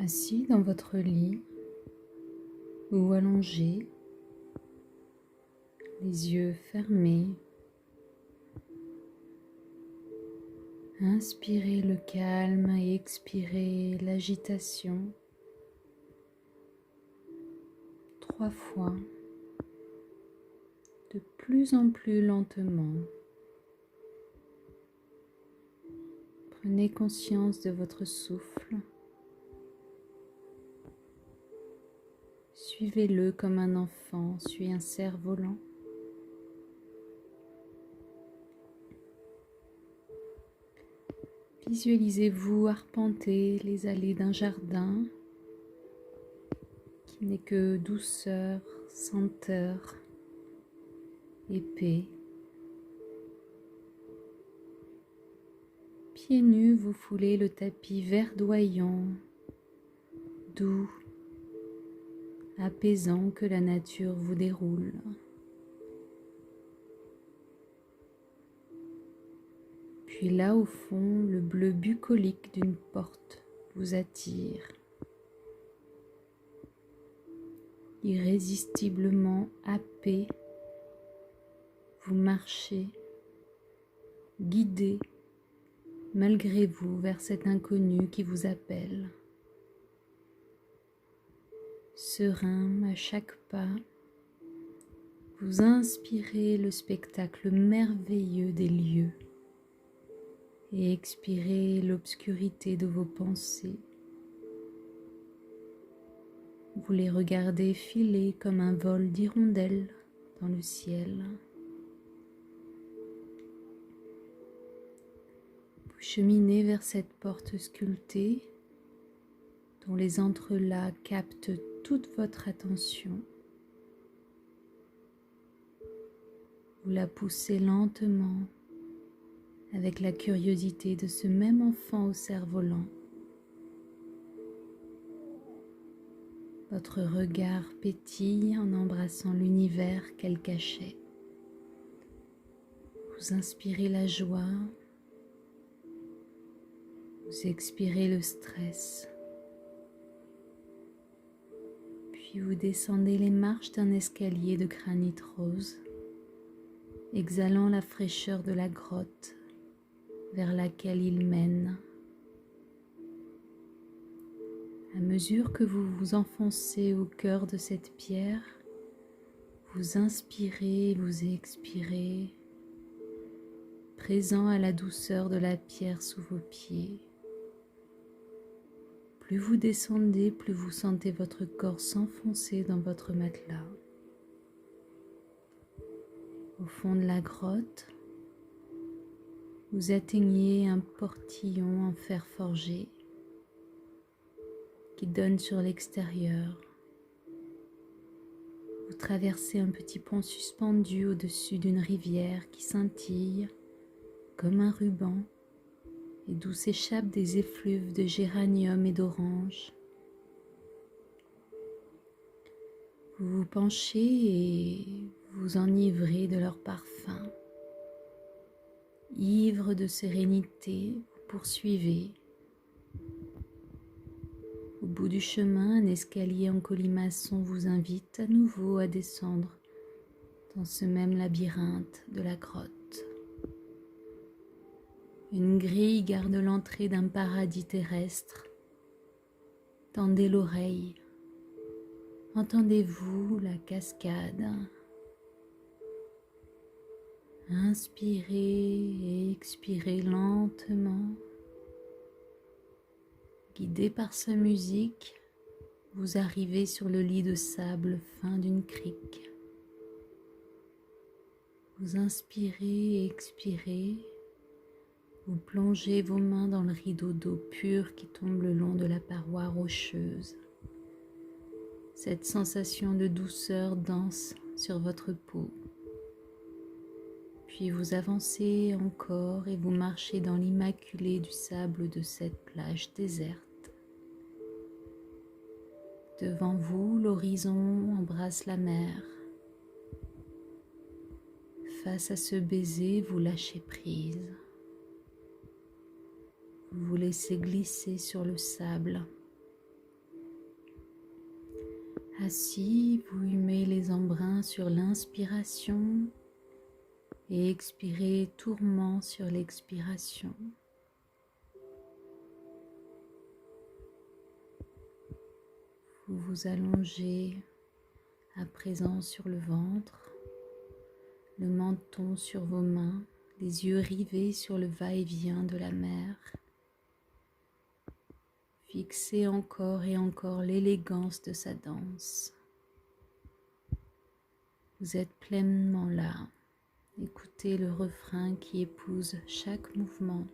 Assis dans votre lit ou allongé, les yeux fermés, inspirez le calme et expirez l'agitation 3 fois, de plus en plus lentement. Prenez conscience de votre souffle. Suivez-le comme un enfant suit un cerf-volant. Visualisez-vous arpenter les allées d'un jardin qui n'est que douceur, senteur et paix. Pieds nus, vous foulez le tapis verdoyant, doux, apaisant que la nature vous déroule. Puis là au fond, le bleu bucolique d'une porte vous attire. Irrésistiblement happé, vous marchez, guidé malgré vous vers cet inconnu qui vous appelle. Serein à chaque pas, vous inspirez le spectacle merveilleux des lieux et expirez l'obscurité de vos pensées. Vous les regardez filer comme un vol d'hirondelles dans le ciel. Vous cheminez vers cette porte sculptée dont les entrelacs captent toute votre attention. Vous la poussez lentement avec la curiosité de ce même enfant au cerf-volant. Votre regard pétille en embrassant l'univers qu'elle cachait. Vous inspirez la joie, vous expirez le stress, puis vous descendez les marches d'un escalier de granit rose, exhalant la fraîcheur de la grotte vers laquelle il mène. À mesure que vous vous enfoncez au cœur de cette pierre, vous inspirez et vous expirez, présent à la douceur de la pierre sous vos pieds. Plus vous descendez, plus vous sentez votre corps s'enfoncer dans votre matelas. Au fond de la grotte, vous atteignez un portillon en fer forgé qui donne sur l'extérieur. Vous traversez un petit pont suspendu au-dessus d'une rivière qui scintille comme un ruban et d'où s'échappent des effluves de géranium et d'orange. Vous vous penchez et vous enivrez de leur parfum. Ivre de sérénité, vous poursuivez. Au bout du chemin, un escalier en colimaçon vous invite à nouveau à descendre dans ce même labyrinthe de la grotte. Une grille garde l'entrée d'un paradis terrestre. Tendez l'oreille. Entendez-vous la cascade? Inspirez et expirez lentement. Guidé par sa musique, vous arrivez sur le lit de sable fin d'une crique. Vous inspirez et expirez. Vous plongez vos mains dans le rideau d'eau pure qui tombe le long de la paroi rocheuse. Cette sensation de douceur danse sur votre peau. Puis vous avancez encore et vous marchez dans l'immaculé du sable de cette plage déserte. Devant vous, l'horizon embrasse la mer. Face à ce baiser, vous lâchez prise. Vous vous laissez glisser sur le sable. Assis, vous humez les embruns sur l'inspiration et expirez tourment sur l'expiration. Vous vous allongez à présent sur le ventre, le menton sur vos mains, les yeux rivés sur le va-et-vient de la mer. Fixez encore et encore l'élégance de sa danse. Vous êtes pleinement là. Écoutez le refrain qui épouse chaque mouvement.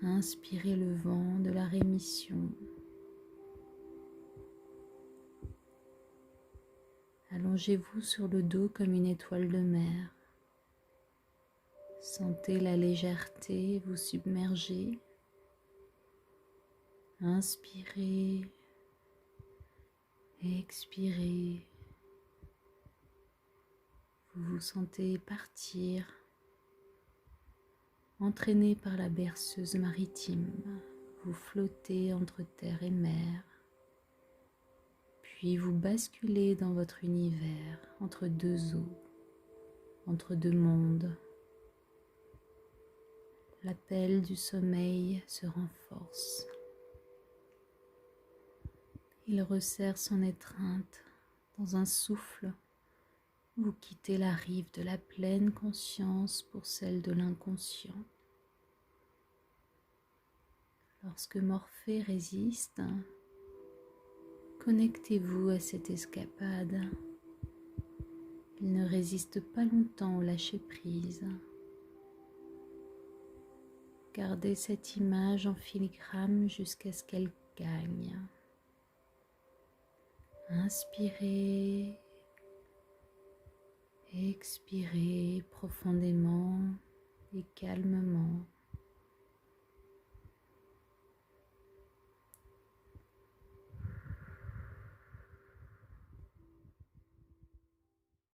Inspirez le vent de la rémission. Allongez-vous sur le dos comme une étoile de mer. Sentez la légèreté vous submerger. Inspirez, expirez. Vous vous sentez partir, entraîné par la berceuse maritime. Vous flottez entre terre et mer. Puis vous basculez dans votre univers, entre deux eaux, entre deux mondes. L'appel du sommeil se renforce. Il resserre son étreinte dans un souffle. Vous quittez la rive de la pleine conscience pour celle de l'inconscient. Lorsque Morphée résiste, connectez-vous à cette escapade. Il ne résiste pas longtemps au lâcher-prise. Gardez cette image en filigrane jusqu'à ce qu'elle gagne. Inspirez, expirez profondément et calmement.